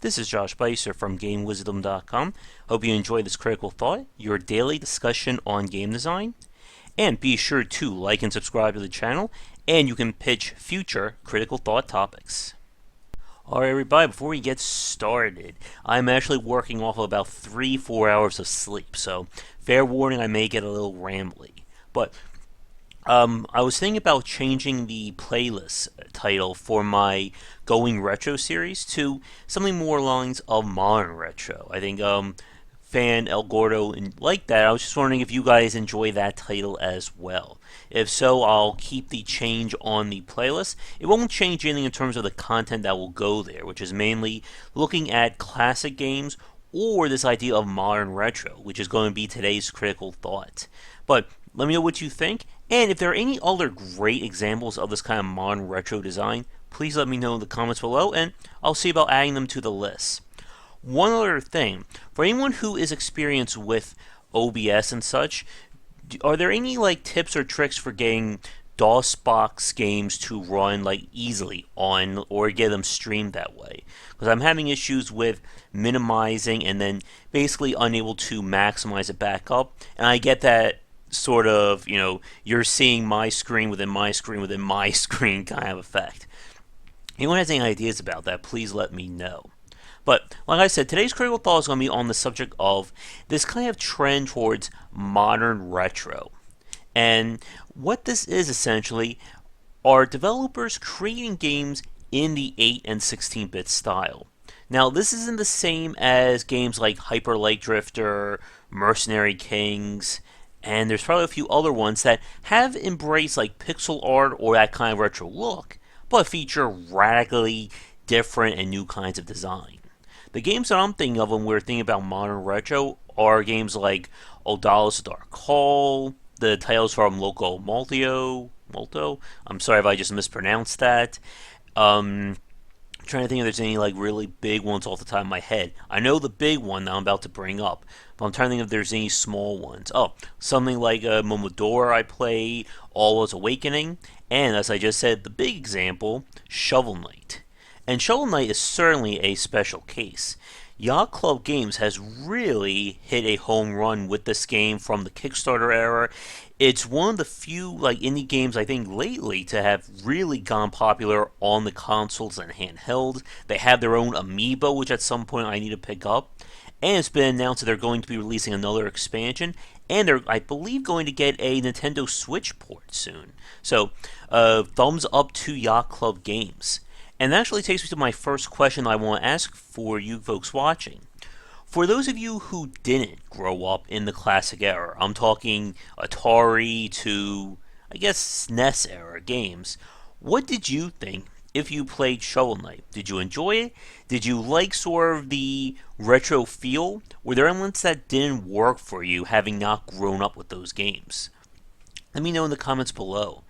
This is Josh Bycer from GameWisdom.com. Hope you enjoy this Critical Thought, your daily discussion on game design. And be sure to like and subscribe to the channel, and you can pitch future Critical Thought topics. Alright everybody, before we get started, I'm actually working off of about 3-4 hours of sleep, so fair warning, I may get a little rambly. But I was thinking about changing the playlist title for my Going Retro series to something more along the lines of Modern Retro. I think Fan El Gordo liked that. I was just wondering if you guys enjoy that title as well. If so, I'll keep the change on the playlist. It won't change anything in terms of the content that will go there, which is mainly looking at classic games or this idea of modern retro, which is going to be today's critical thought. But let me know what you think, and if there are any other great examples of this kind of modern retro design, please let me know in the comments below, and I'll see about adding them to the list. One other thing, for anyone who is experienced with OBS and such, are there any tips or tricks for getting DOSBox games to run easily on or get them streamed that way? Because I'm having issues with minimizing and then basically unable to maximize it back up, and I get that sort of, you're seeing my screen within my screen within my screen kind of effect. Anyone has any ideas about that, please let me know. But like I said, today's critical thought is going to be on the subject of this kind of trend towards modern retro. And what this is essentially are developers creating games in the 8 and 16-bit style. Now, this isn't the same as games like Hyper Light Drifter, Mercenary Kings, and there's probably a few other ones that have embraced pixel art or that kind of retro look, but feature radically different and new kinds of design. The games that I'm thinking of when we're thinking about modern retro are games like Odallus: The Dark Call, the titles from Loco Molto. I'm sorry if I just mispronounced that. I'm trying to think if there's any really big ones off the top of my head. I know the big one that I'm about to bring up, but I'm trying to think if there's any small ones. Oh, something like Momodora I played, All Was Awakening, and as I just said, the big example, Shovel Knight. And Shovel Knight is certainly a special case. Yacht Club Games has really hit a home run with this game from the Kickstarter era. It's one of the few indie games I think lately to have really gone popular on the consoles and handhelds. They have their own amiibo, which at some point I need to pick up. And it's been announced that they're going to be releasing another expansion, and they're, I believe, going to get a Nintendo Switch port soon. So, thumbs up to Yacht Club Games. And that actually takes me to my first question I want to ask for you folks watching. For those of you who didn't grow up in the classic era, I'm talking Atari to, I guess, SNES era games, what did you think if you played Shovel Knight? Did you enjoy it? Did you like sort of the retro feel? Were there elements that didn't work for you having not grown up with those games? Let me know in the comments below.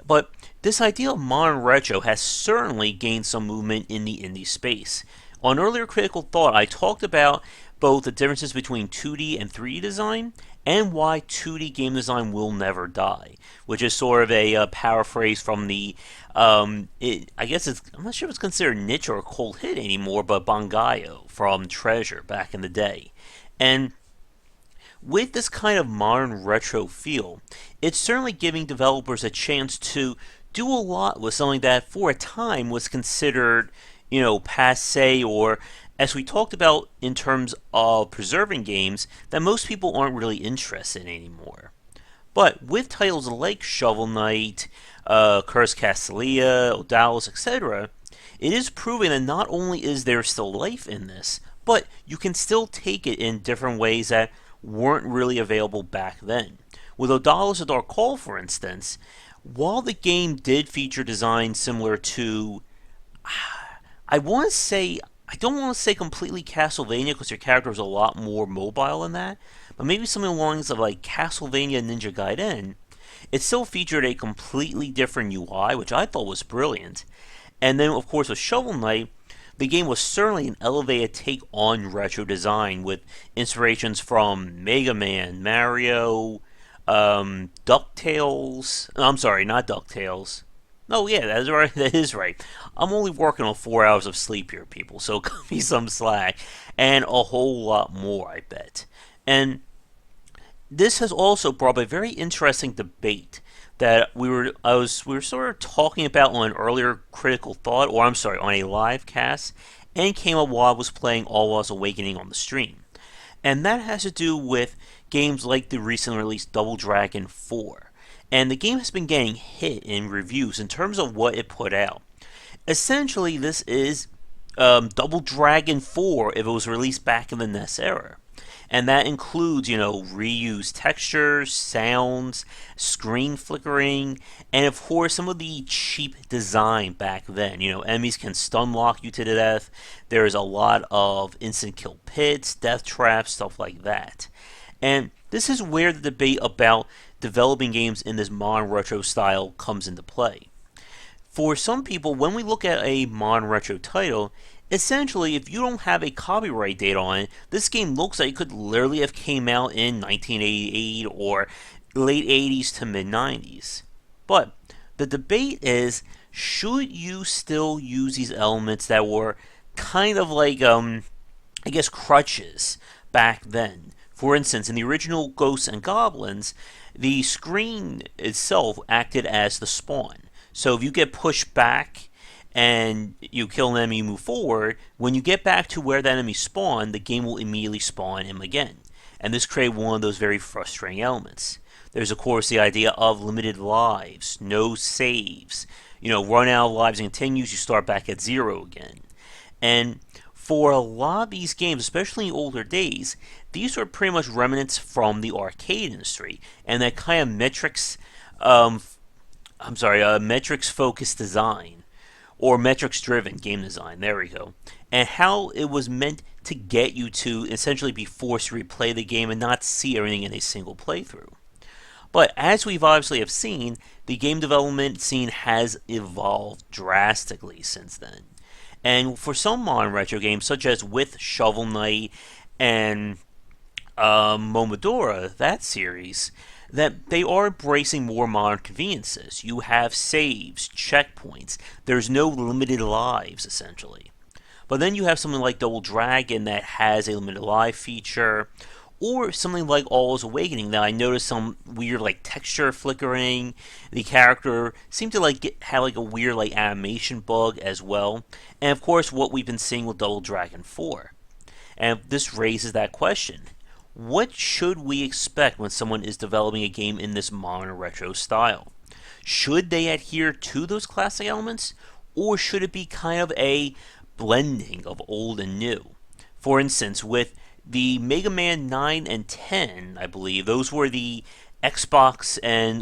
But this idea of modern retro has certainly gained some movement in the indie space. On earlier Critical Thought, I talked about both the differences between 2D and 3D design, and why 2D game design will never die, which is sort of a paraphrase from the, I'm not sure if it's considered niche or a cold hit anymore, but Bangayo from Treasure back in the day. And with this kind of modern retro feel, it's certainly giving developers a chance to do a lot with something that for a time was considered, passe, or as we talked about in terms of preserving games that most people aren't really interested in anymore. But with titles like Shovel Knight, Curse Castalia, Odallus, etc., it is proving that not only is there still life in this, but you can still take it in different ways that weren't really available back then. With Odallus: The Dark Call, for instance, while the game did feature design similar to, I don't want to say completely Castlevania because your character is a lot more mobile than that, but maybe something along the lines of Castlevania Ninja Gaiden, it still featured a completely different UI, which I thought was brilliant. And then, of course, with Shovel Knight, the game was certainly an elevated take on retro design with inspirations from Mega Man, Mario, DuckTales. I'm sorry, not DuckTales. Oh yeah, that's right. That is right. I'm only working on 4 hours of sleep here, people. So cut me some slack, and a whole lot more, I bet. And this has also brought up a very interesting debate that we were sort of talking about on an earlier critical thought, or I'm sorry, on a live cast, and came up while I was playing All Was Awakening on the stream. And that has to do with games like the recently released Double Dragon 4. And the game has been getting hit in reviews in terms of what it put out. Essentially, this is Double Dragon 4 if it was released back in the NES era. And that includes, reused textures, sounds, screen flickering, and of course some of the cheap design back then. Enemies can stun lock you to the death. There's a lot of instant kill pits, death traps, stuff like that. And this is where the debate about developing games in this modern retro style comes into play. For some people, when we look at a modern retro title, essentially, if you don't have a copyright date on it, this game looks like it could literally have came out in 1988 or late 80s to mid 90s. But the debate is, should you still use these elements that were kind of like, I guess, crutches back then? For instance, in the original Ghosts and Goblins, the screen itself acted as the spawn. So if you get pushed back and you kill an enemy, you move forward, when you get back to where that enemy spawned, the game will immediately spawn him again. And this created one of those very frustrating elements. There's, of course, the idea of limited lives, no saves. Run out of lives and continues, you start back at zero again. And for a lot of these games, especially in older days, these were pretty much remnants from the arcade industry. And that kind of metrics focused design, or metrics driven game design, there we go, and how it was meant to get you to essentially be forced to replay the game and not see everything in a single playthrough. But as we've obviously have seen, the game development scene has evolved drastically since then. And for some modern retro games, such as with Shovel Knight and Momodora, that series, that they are embracing more modern conveniences. You have saves, checkpoints. There's no limited lives, essentially. But then you have something like Double Dragon that has a limited life feature, or something like All Is Awakening that I noticed some weird like texture flickering. The character seemed to have like a weird like animation bug as well. And of course, what we've been seeing with Double Dragon 4. And this raises that question. What should we expect when someone is developing a game in this modern retro style? Should they adhere to those classic elements, or should it be kind of a blending of old and new? For instance, with the Mega Man 9 and 10, I believe, those were the Xbox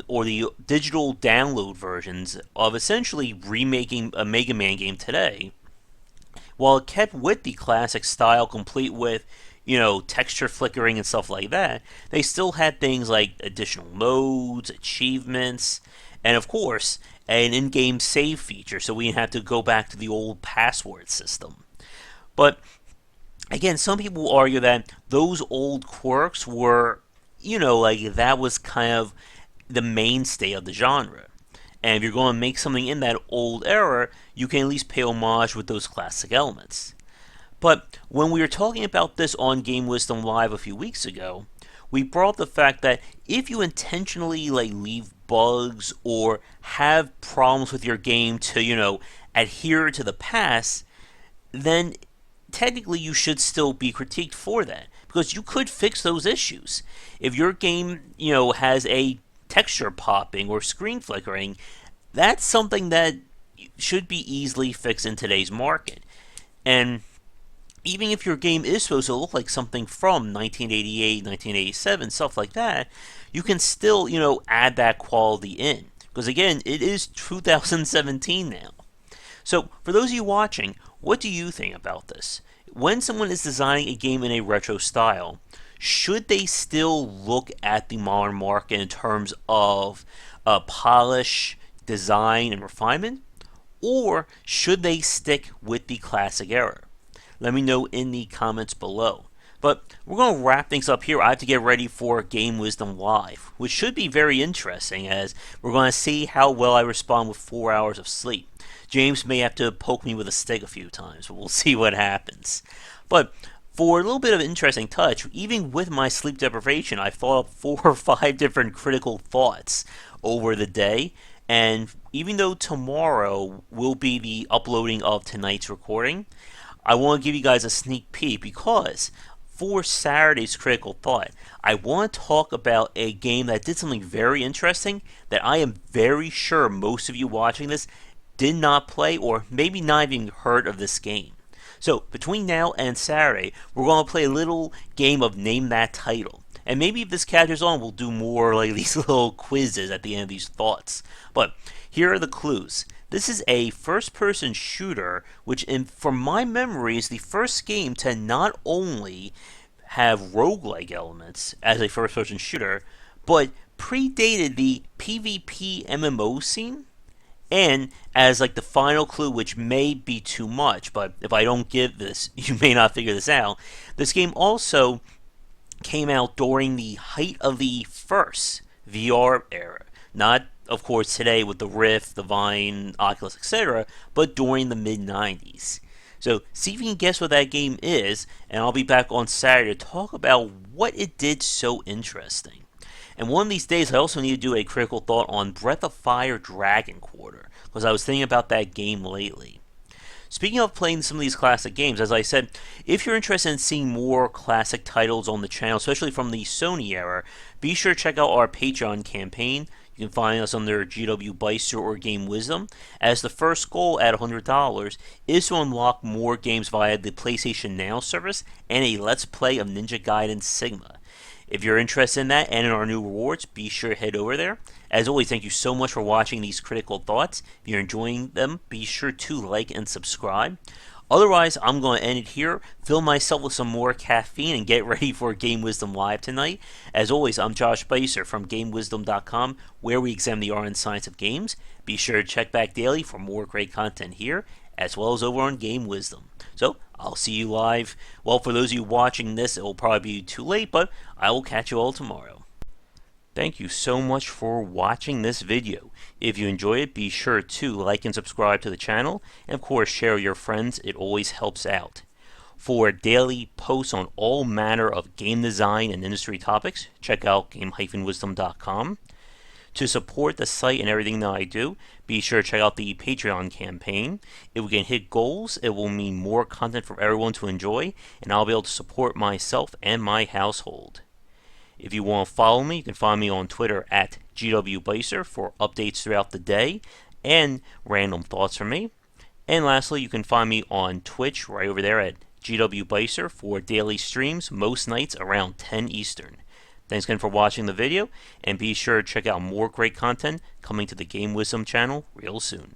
or the digital download versions of essentially remaking a Mega Man game today. While it kept with the classic style, complete with texture flickering and stuff like that, they still had things like additional modes, achievements, and of course, an in-game save feature, so we didn't have to go back to the old password system. But again, some people argue that those old quirks were, like that was kind of the mainstay of the genre. And if you're going to make something in that old era, you can at least pay homage with those classic elements. But when we were talking about this on Game Wisdom Live a few weeks ago, we brought up the fact that if you intentionally leave bugs or have problems with your game to, adhere to the past, then technically you should still be critiqued for that, because you could fix those issues. If your game, has a texture popping or screen flickering, that's something that should be easily fixed in today's market. And even if your game is supposed to look like something from 1988, 1987, stuff like that, you can still, add that quality in. Because again, it is 2017 now. So, for those of you watching, what do you think about this? When someone is designing a game in a retro style, should they still look at the modern market in terms of polish, design, and refinement? Or should they stick with the classic era? Let me know in the comments below. But we're going to wrap things up here. I have to get ready for Game Wisdom Live, which should be very interesting as we're going to see how well I respond with 4 hours of sleep. James may have to poke me with a stick a few times, but we'll see what happens. But for a little bit of an interesting touch, even with my sleep deprivation, I've thought up 4 or 5 different critical thoughts over the day. And even though tomorrow will be the uploading of tonight's recording, I want to give you guys a sneak peek because for Saturday's critical thought, I want to talk about a game that did something very interesting that I am very sure most of you watching this did not play or maybe not even heard of this game. So between now and Saturday, we're going to play a little game of Name That Title. And maybe if this catches on, we'll do more like these little quizzes at the end of these thoughts. But here are the clues. This is a first-person shooter, which from my memory is the first game to not only have roguelike elements as a first-person shooter, but predated the PvP MMO scene. And as like the final clue, which may be too much, but if I don't give this, you may not figure this out. This game also came out during the height of the first VR era. Not, of course, today with the Rift, the Vine, Oculus, etc., but during the mid-90s. So see if you can guess what that game is, and I'll be back on Saturday to talk about what it did so interesting. And one of these days, I also need to do a critical thought on Breath of Fire Dragon Quarter, because I was thinking about that game lately. Speaking of playing some of these classic games, as I said, if you're interested in seeing more classic titles on the channel, especially from the Sony era, be sure to check out our Patreon campaign. You can find us under GW Bycer or Game Wisdom, as the first goal at $100 is to unlock more games via the PlayStation Now service and a Let's Play of Ninja Gaiden Sigma. If you're interested in that and in our new rewards, be sure to head over there. As always, thank you so much for watching these critical thoughts. If you're enjoying them, be sure to like and subscribe. Otherwise, I'm going to end it here, fill myself with some more caffeine, and get ready for Game Wisdom Live tonight. As always, I'm Josh Bycer from GameWisdom.com, where we examine the art and science of games. Be sure to check back daily for more great content here, as well as over on Game Wisdom. So, I'll see you live. Well, for those of you watching this, it will probably be too late, but I will catch you all tomorrow. Thank you so much for watching this video. If you enjoy it, be sure to like and subscribe to the channel, and of course share with your friends. It always helps out. For daily posts on all manner of game design and industry topics, check out game-wisdom.com. To support the site and everything that I do, be sure to check out the Patreon campaign. If we can hit goals, it will mean more content for everyone to enjoy, and I'll be able to support myself and my household. If you want to follow me, you can find me on Twitter at GWBycer for updates throughout the day and random thoughts from me. And lastly, you can find me on Twitch right over there at GWBycer for daily streams most nights around 10 Eastern. Thanks again for watching the video, and be sure to check out more great content coming to the Game Wisdom channel real soon.